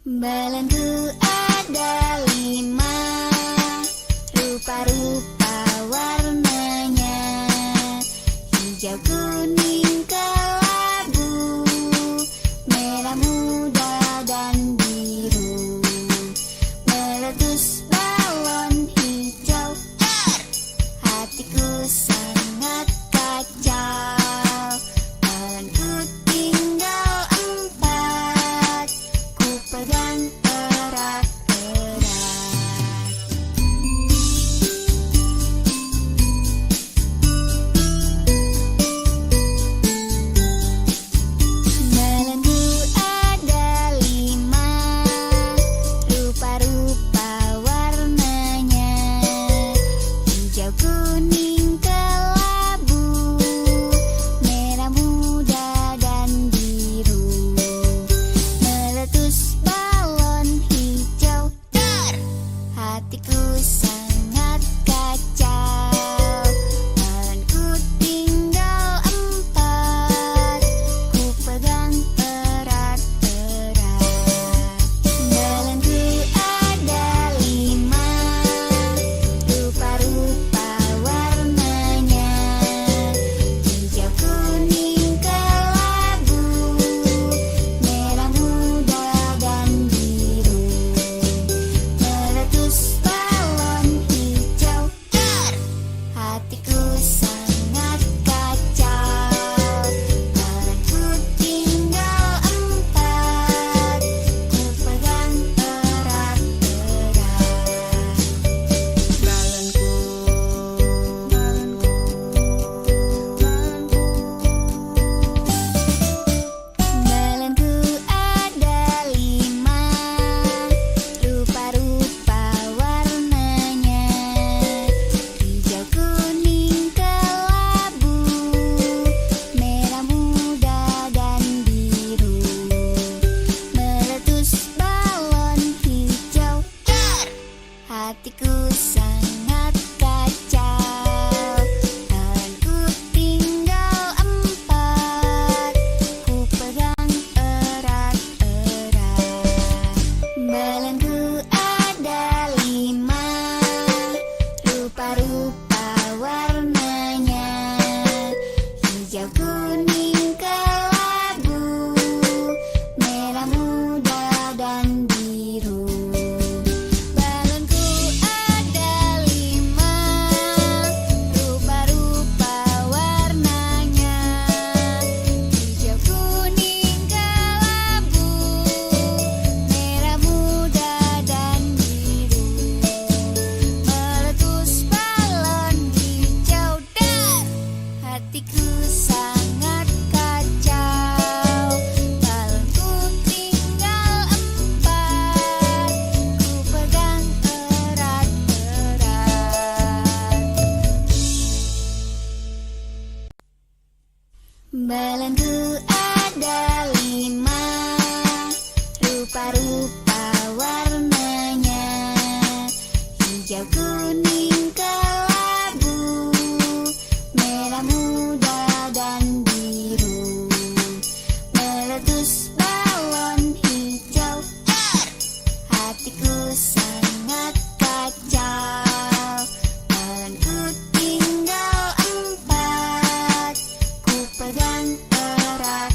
Balonku ada 5, rupa-rupa warnanya, hijau, kuning, kelabu, merah muda dan biru. Meletus balon hijau, hatiku sangat kacau. Balonku tinggal 4, ku pegang erat-erat. Balonku ada 5, rupa-rupa warnanya, hijau, kuning, kelabu, merah muda dan biru. Meletus balon hijau, hatiku sangat kacau. Balonku tinggal 4, ku pegang erat-erat. Balonku ada 5, rupa-rupa warnanya, hijau, kuning, kelabu, merah muda dan biru. Meletus balon hijau, hatiku sangat kacau. Balonku tinggal 4, ku pegang erat-erat. Balonku ada 5, rupa-rupa warnanya, hijau, kuning, kelabu, merah muda dan biru. Meletus balon hijau, hatiku sangat kacau. Balonku tinggal 4, ku pegang erat-erat. Balonku ada 5, rupa-rupa warnanya, hijau, kuning, kelabu, merah muda dan biru. Balonku ada 5, rupa-rupa warnanya, hijau, kuning, kelabu, merah muda dan biru. Meletus balon hijau, hatiku sangat kacau. Balonku tinggal 4, ku pegang erat-erat. Balonku ada 5, rupa-rupa warnanya, hijau, kuning, kelabu, merah muda dan biru. Meletus balon hijau, hatiku sangat kacau. Balonku tinggal 4, ku pegang erat-erat.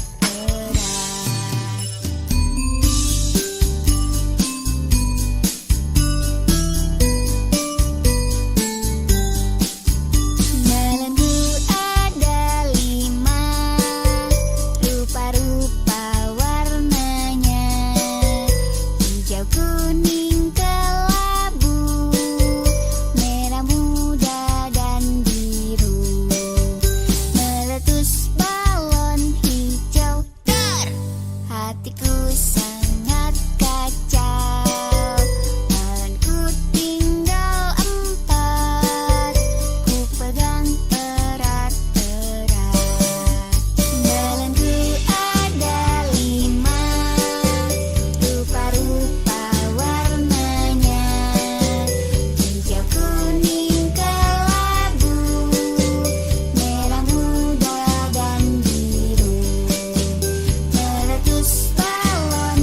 Balonku ada 5, rupa-rupa warnanya, hijau, kuning, kelabu, merah muda dan biru. Meletus balon hijau, hatiku sangat kacau. Balonku tinggal 4, ku pegang erat-erat. Balonku ada 5, rupa-rupa warnanya, hijau, kuning, kelabu, merah muda dan biru. Meletus balon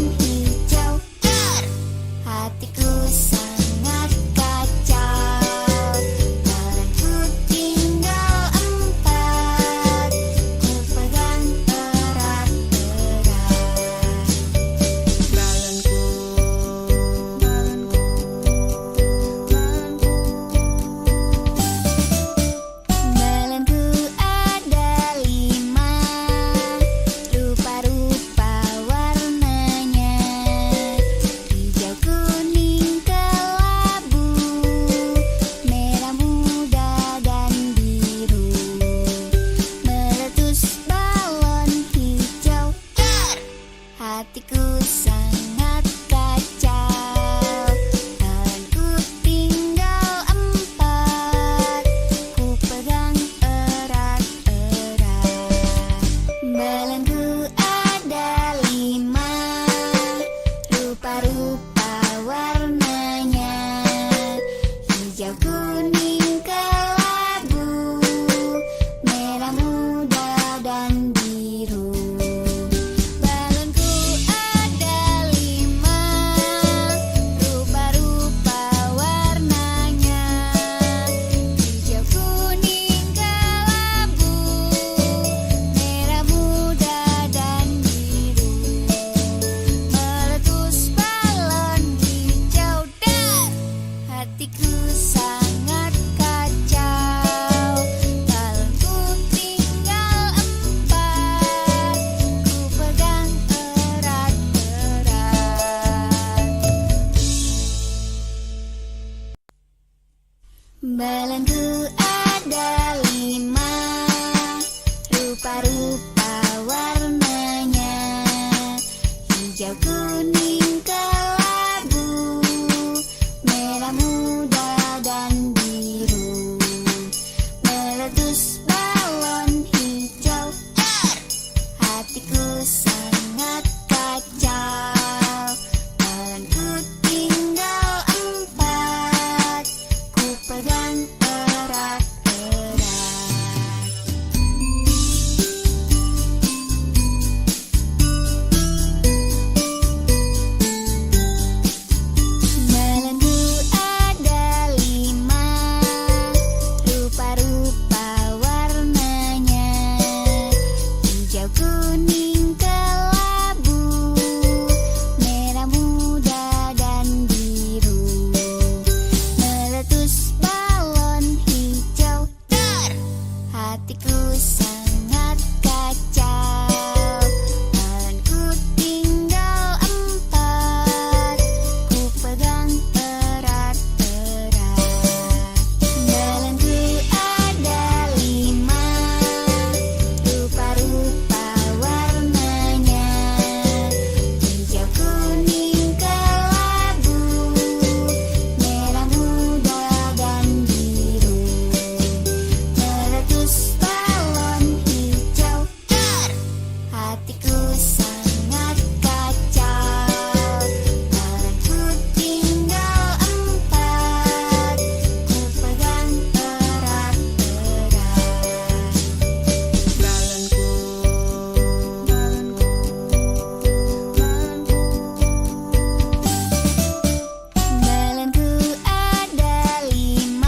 hatiku sangat kacau. Tanganku tinggal 4, ku pegang erat-erat. Balonku ada 5, rupa-rupa warnanya, hijau, kuning, kelabu, merah muda, dan biru. Balonku ada 5, rupa-rupa warnanya, hijau, kuning, kelabu, merah muda, dan biru. Meletus balon hijau dar, hatiku sangat kacau. Balonku tinggal 4, ku pegang erat-erat. Balonku ada 5, rupa-rupa warnanya, hijau, kuning, kelabu, merah muda, dan biru. Meletus balon hijau dar, hatiku sangat kacau. Balonku tinggal 4, ku pegang erat-erat. Balonku ada 5, rupa-rupa warnanya, hijau, kuning, kelabu, merah muda, dan biru. Meletus balon hijau dar, hatiku sangat kacau. Balonku tinggal 4, ku pegang erat-erat. Balonku ada 5, rupa-rupa warnanya, hijau, kuning, kelabu, merah muda, dan biru. Meletus balon hijau dar, hatiku sangat kacau. Balonku tinggal 4, ku pegang erat-erat. Balonku, balonku, balonku. Balonku ada 5,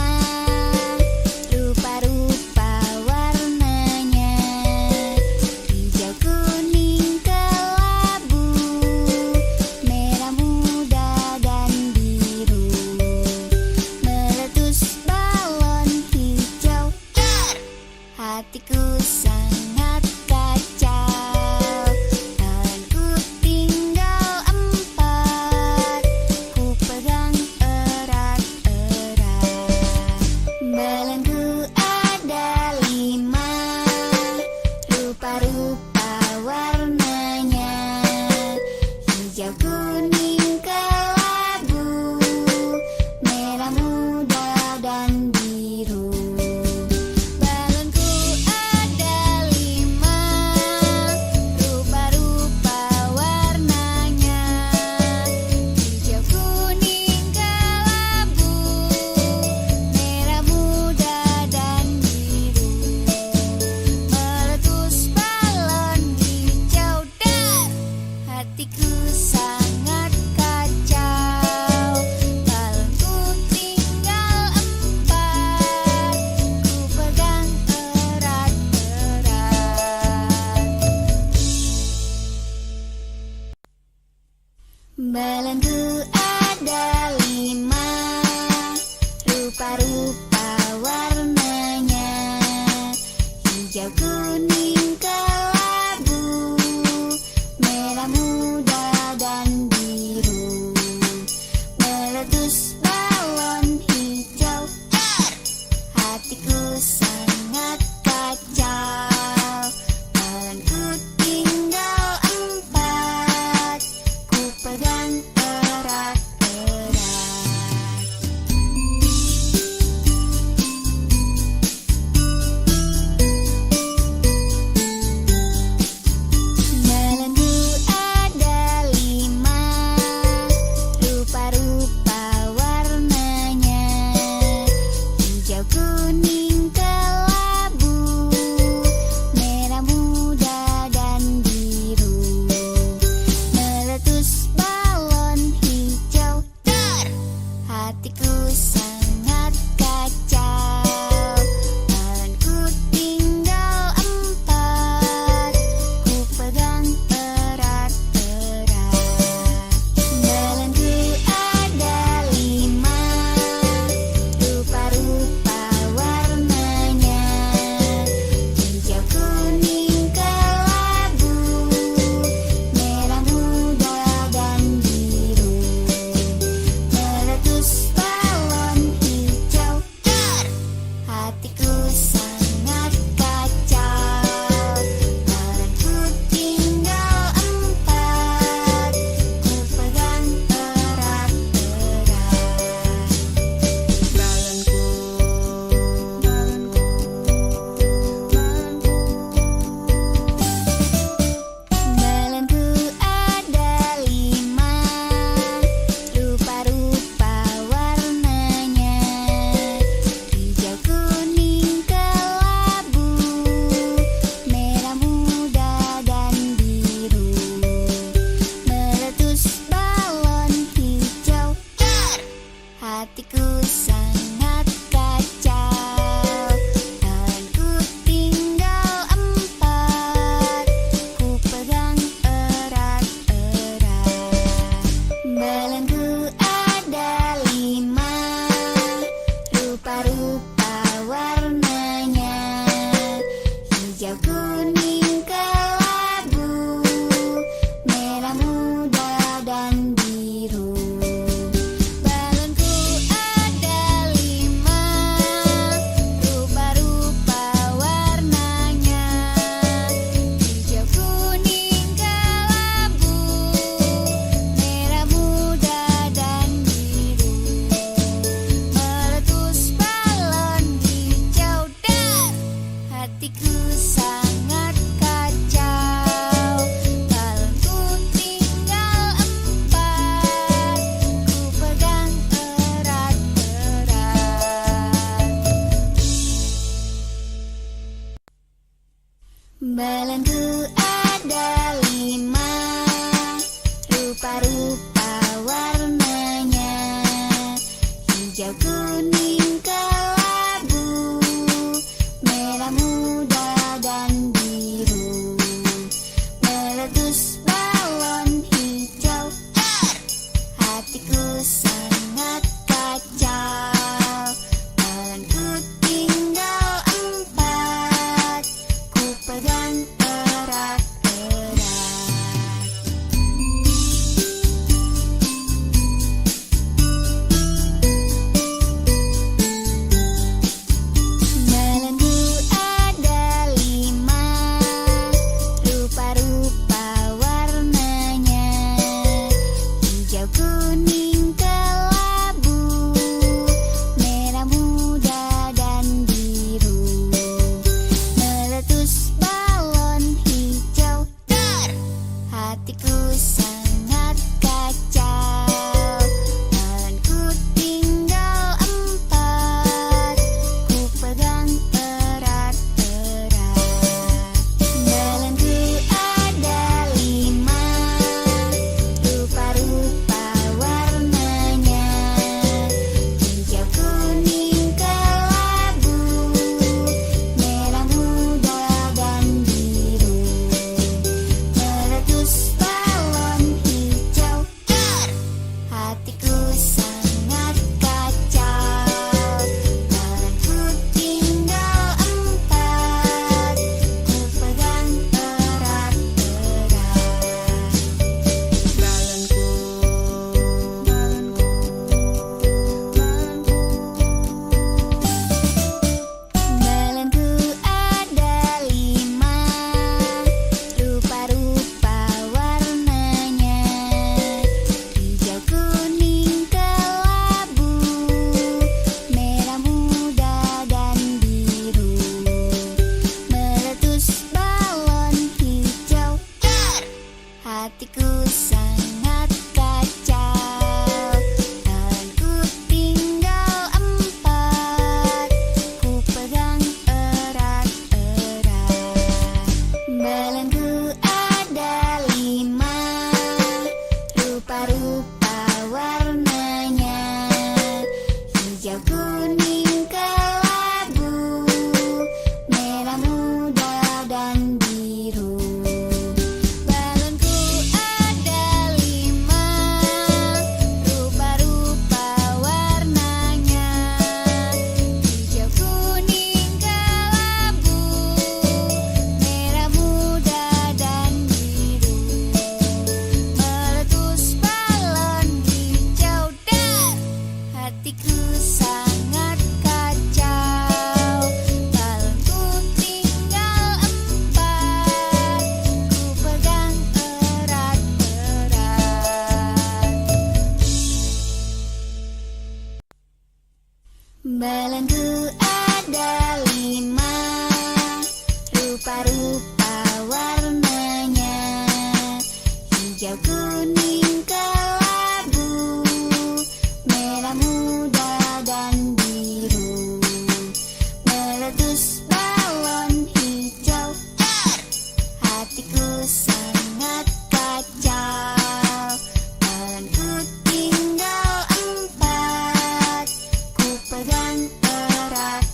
rupa-rupa warnanya, hijau, kuning, kelabu, merah muda, dan biru. Meletus balon hijau dar, hatiku sangat kacau. Balonku tinggal 4, ku pegang erat-erat. Balonku ada 5, rupa-rupa warnanya, hijau, kuning, kelabu, merah muda, dan biru. Balonku ada 5, rupa-rupa warnanya, hijau, kuning, kelabu, merah muda, dan biru. Meletus balon hijau dar, hatiku sangat kacau. Balonku tinggal 4, ku pegang erat-erat. Balonku ada 5, rupa-rupa warnanya, hijau, kuning, kelabu, merah muda, dan biru. Meletus balon hijau dar, hatiku sangat kacau. Balonku tinggal 4, rupa-rupa warnanya, hijau, kuning, kelabu, merah muda dan biru. Meletus balon hijau, hatiku sangat kacau. Balonku tinggal 4, ku pegang erat-erat. Balonku ada 5, rupa-rupa warnanya, hijau, kuning, kelabu, merah muda dan biru. Meletus balon hijau, hatiku sangat kacau. Balonku tinggal 4, ku pegang erat-erat. Balonku ada 5, rupa-rupa warnanya, hijau, kuning, kelabu, merah muda dan biru. Meletus balon hijau, hatiku sangat kacau. Balonku tinggal 4, ku pegang erat-erat. Balonku ada 5, rupa-rupa warnanya, hijau, kuning, kelabu, merah muda dan biru. Meletus balon hijau, hatiku sangat kacau. Balonku tinggal 4, ku pegang erat-erat. Balonku ada 5, rupa-rupa warnanya, hijau, kuning, kelabu, merah muda dan biru. Balonku ada 5, rupa-rupa warnanya, hijau, kuning, kelabu, merah muda dan biru. Meletus balon hijau, hatiku sangat kacau. Balonku tinggal 4, ku pegang erat-erat. Balonku ada 5, rupa-rupa warnanya, hijau, kuning, kelabu, merah muda dan biru. Meletus balon hijau, hatiku sangat kacau. Balonku tinggal 4, ku pegang erat-erat.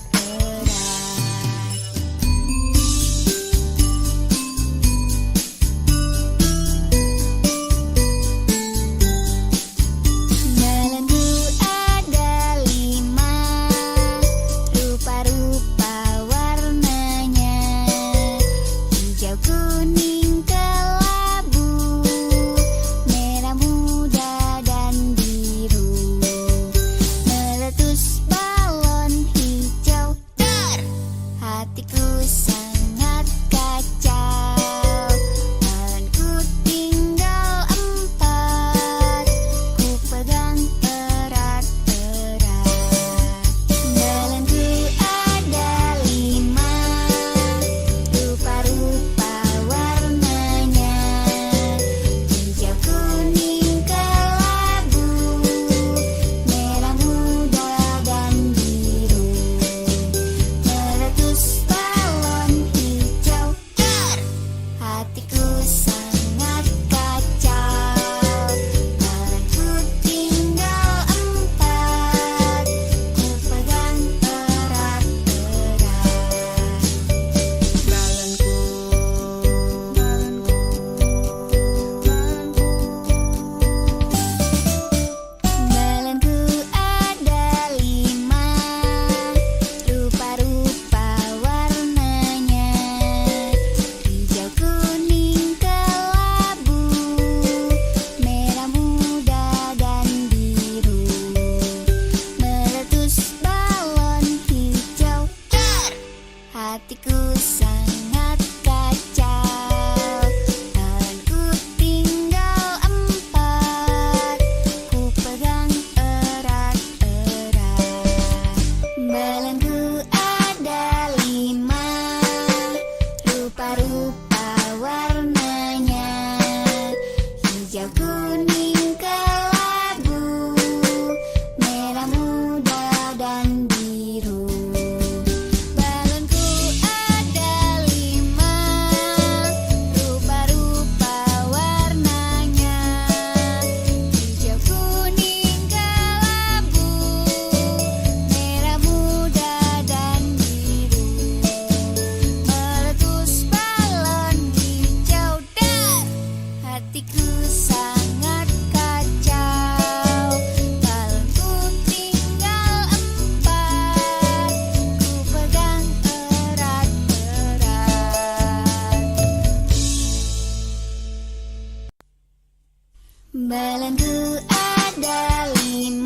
Balonku ada 5,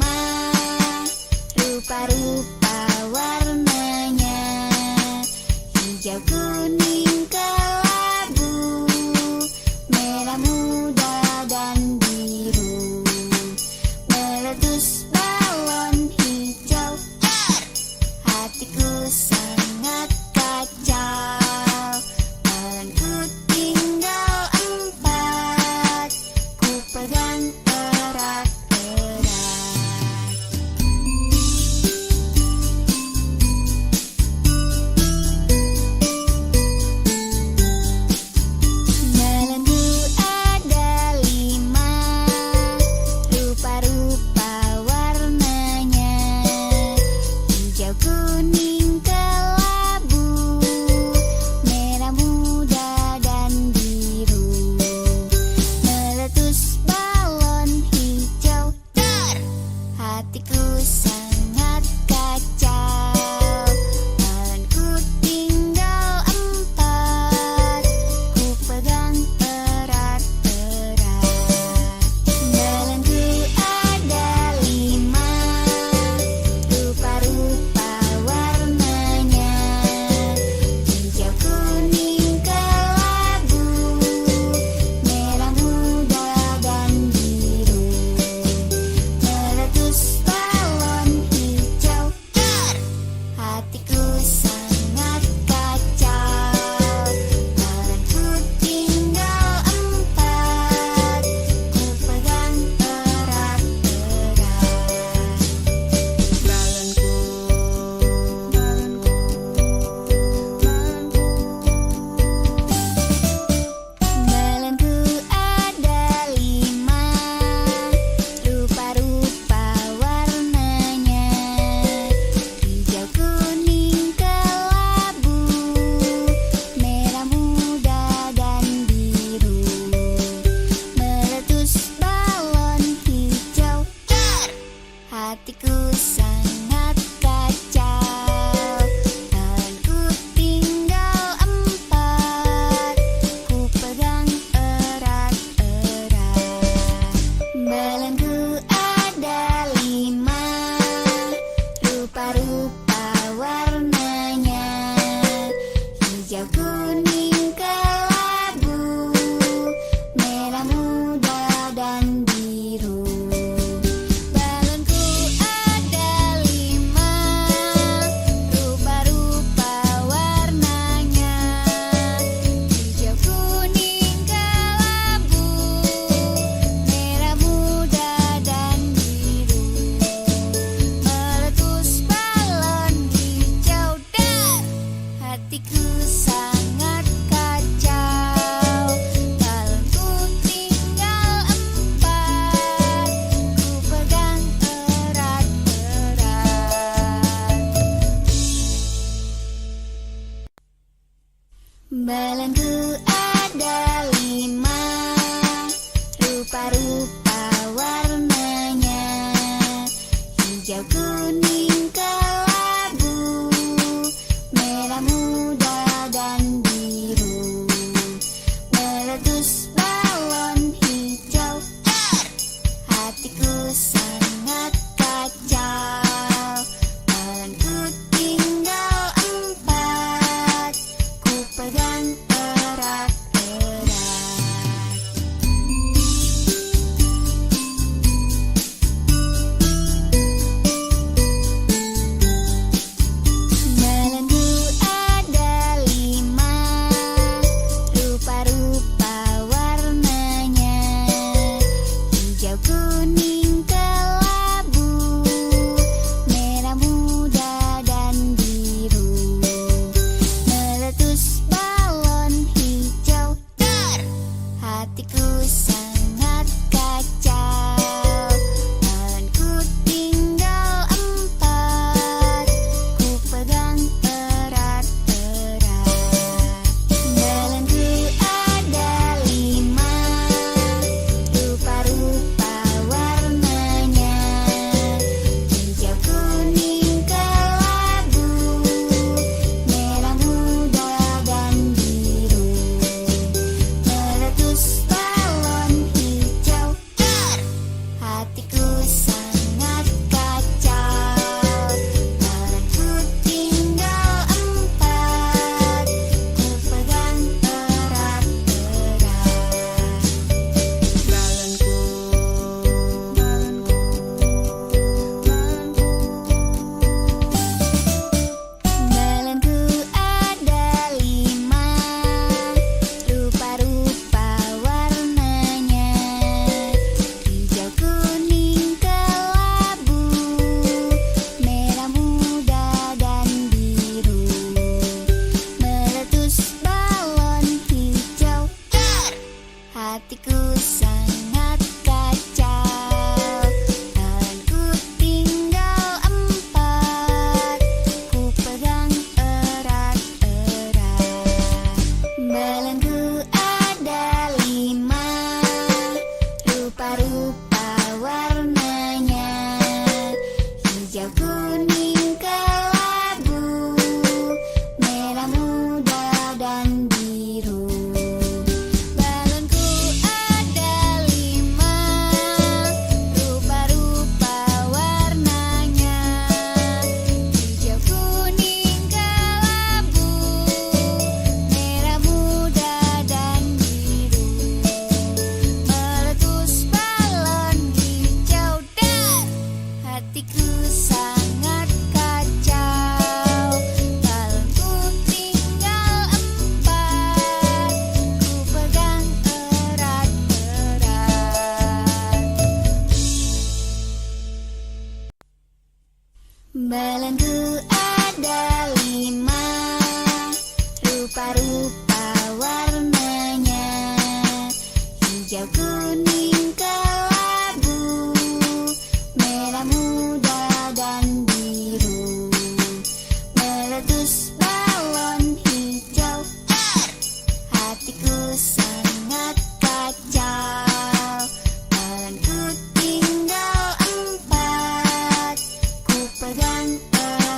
rupa-rupa warnanya, hijau, kuning, kelabu, merah muda dan biru. Meletus balon hijau, hatiku sangat kacau. Balonku tinggal 4, ku pegang erat-erat. Balonku ada 5, rupa-rupa warnanya, hijau, kuning, kelabu, merah muda dan biru. Meletus balon hijau, hatiku sangat kacau. Balonku tinggal 4, ku pegang erat-erat. Balonku ada 5, rupa-rupa warnanya, hijau, kuning, kelabu, merah muda dan biru. Meletus balon hijau, hatiku sangat kacau. Balonku tinggal 4, ku pegang erat-erat. Balonku ada 5, rupa-rupa warnanya, hijau, kuning, kelabu, merah muda dan biru. Meletus balon hijau, hatiku sangat kacau. Balonku tinggal 4, ku pegang erat-erat. Balonku ada 5, rupa-rupa warnanya, hijau, kuning, kelabu, merah muda dan biru. Balonku ada 5, rupa-rupa warnanya, hijau, kuning, kelabu, merah muda dan biru. Meletus balon hijau, hatiku sangat kacau. Balonku tinggal 4, ku pegang erat-erat. Balonku ada 5, rupa-rupa warnanya, hijau, kuning, kelabu, merah muda dan biru. Meletus balon hijau, hatiku sangat kacau. Balonku tinggal 4, ku pegang erat-erat. warnanya, hijau, kuning, kelabu, merah muda dan biru. Balonku ada 5, rupa-rupa warnanya, hijau, kuning, kelabu, merah muda dan biru. Meletus balon hijau dar, hatiku sangat kacau. Balonku tinggal 4, ku pegang erat-erat. Balonku ada 5, rupa-rupa warnanya, hijau, kuning, kelabu, merah muda dan biru. Meletus balon hijau dar, hatiku sangat kacau. Balonku tinggal 4, ku pegang erat.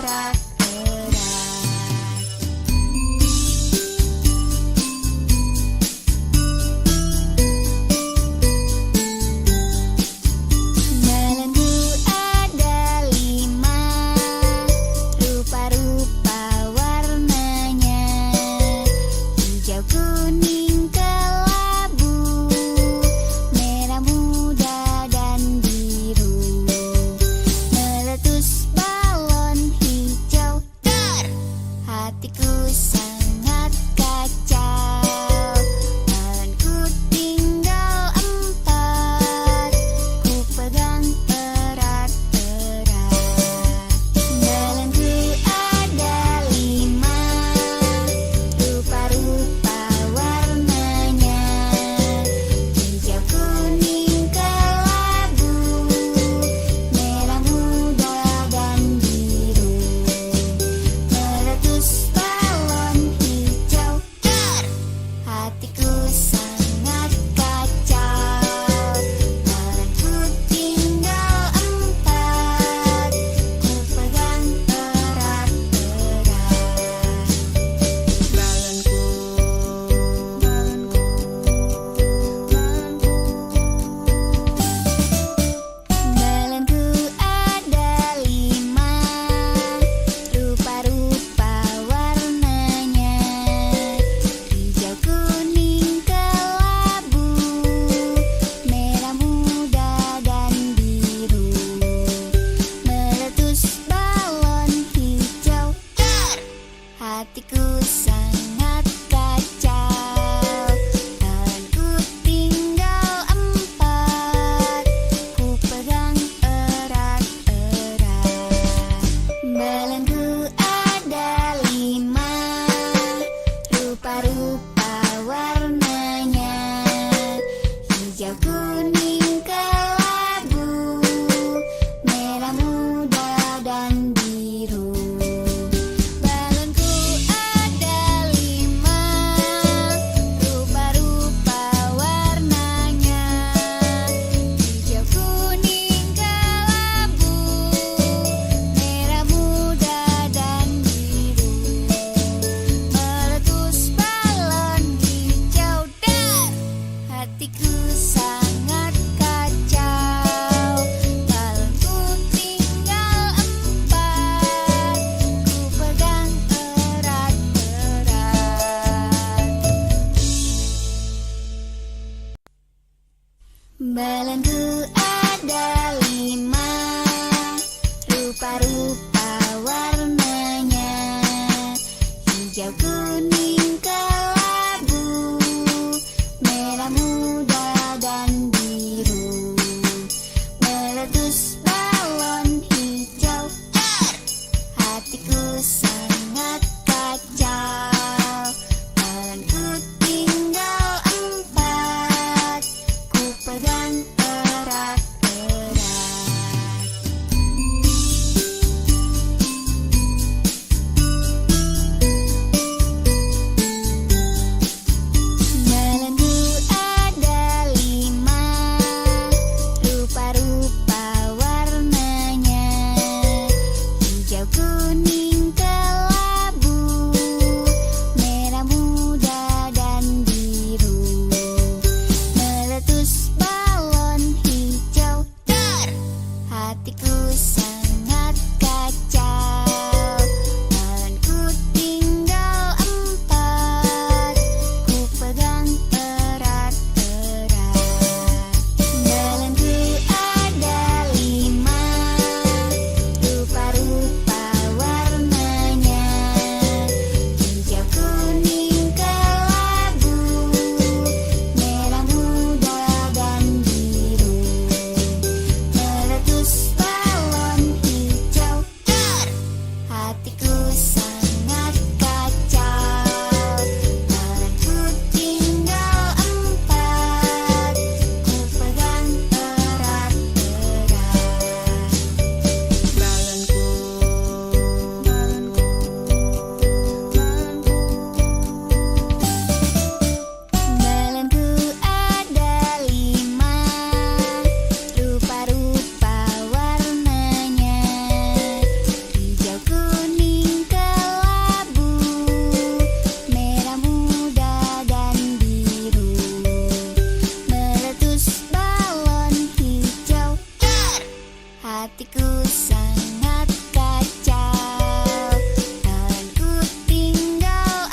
hatiku sangat kacau. Balonku tinggal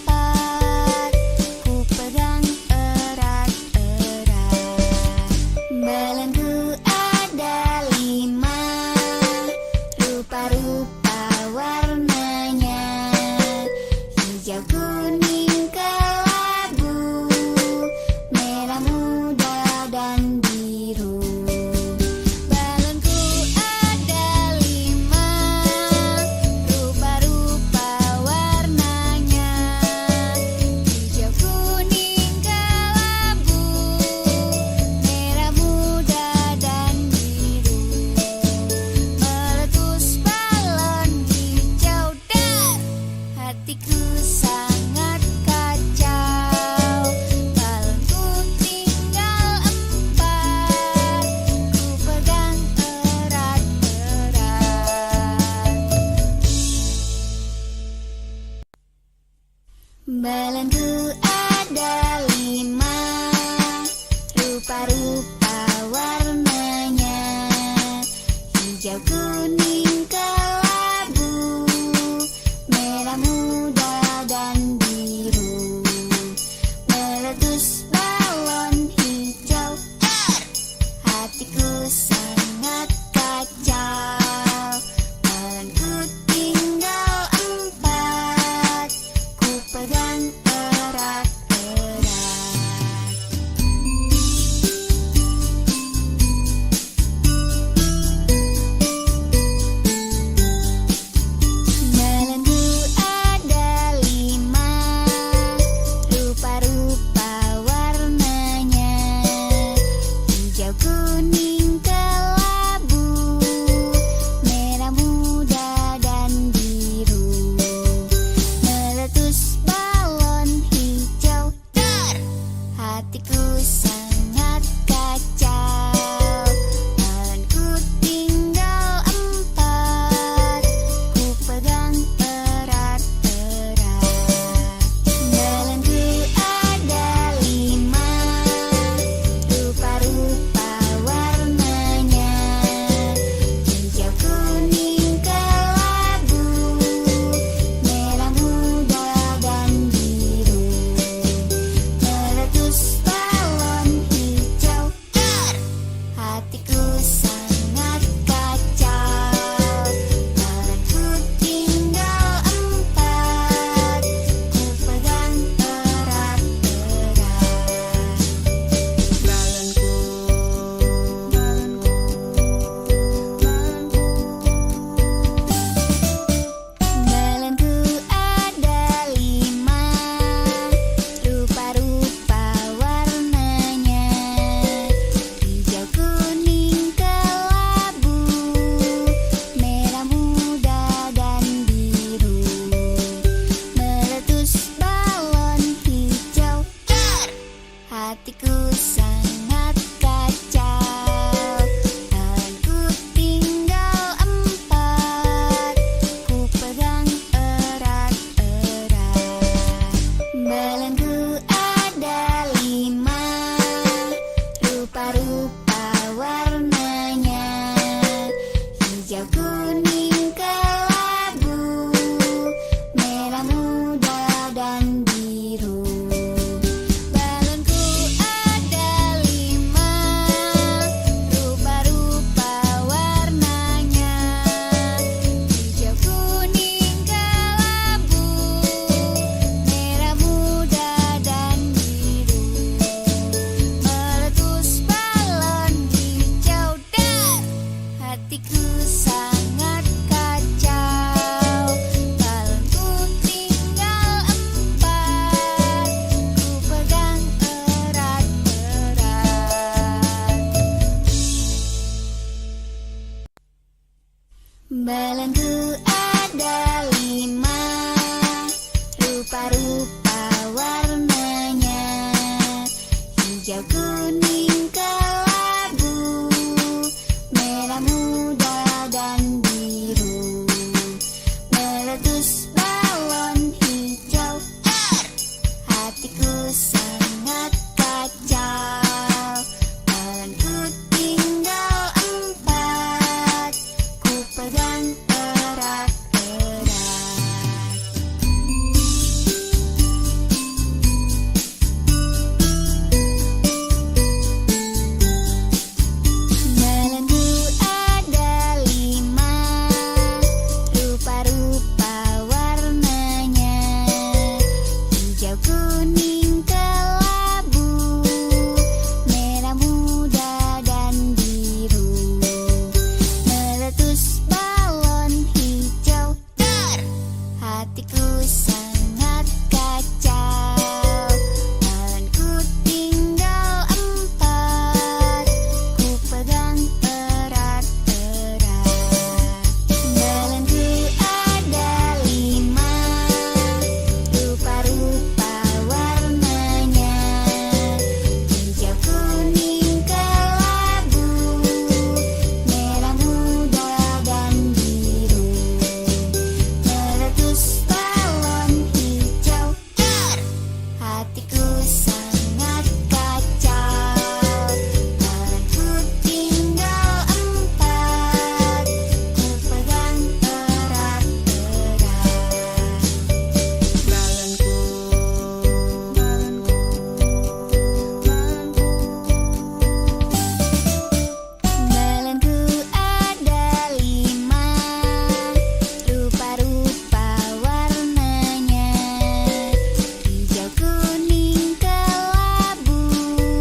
4, ku pegang erat-erat. Balonku ada 5, rupa-rupa warnanya, hijau, kuning, kelabu, merah muda, dan biru. Balonku ada 5, rupa-rupa warnanya, hijau, kuning, kelabu, merah muda, dan biru. Meletus balon hijau dar, hatiku sangat kacau. Balonku tinggal 4, ku pegang erat-erat. Balonku ada 5, rupa-rupa warnanya, hijau, kuning, kelabu, merah muda, dan biru. Meletus balon hijau dar, hatiku sangat kacau. Balonku tinggal 4, ku pegang erat-erat. Balonku ada 5, rupa-rupa warnanya, hijau, kuning, kelabu, merah muda, dan biru. Meletus balon hijau dar, hatiku sangat kacau. Balonku tinggal 4, ku pegang erat-erat. Balonku ada 5, rupa-rupa warnanya, hijau, kuning, kelabu, merah muda, dan biru. Meletus balon hijau dar, hatiku sangat kacau. Balonku tinggal 4, ku pegang erat-erat. Balonku, balonku, balonku. Balonku ada 5, rupa-rupa warnanya, hijau, kuning, kelabu, merah muda, dan biru. Meletus balon hijau dar, hatiku sangat kacau. Balonku tinggal 4, ku pegang erat-erat. Balonku ada 5, rupa-rupa warnanya, hijau, kuning, kelabu, merah muda, dan biru. Balonku ada 5, rupa-rupa warnanya, hijau, kuning, kelabu, merah muda, dan biru. Meletus balon hijau dar, hatiku sangat kacau. Balonku tinggal 4, ku pegang erat-erat. Balonku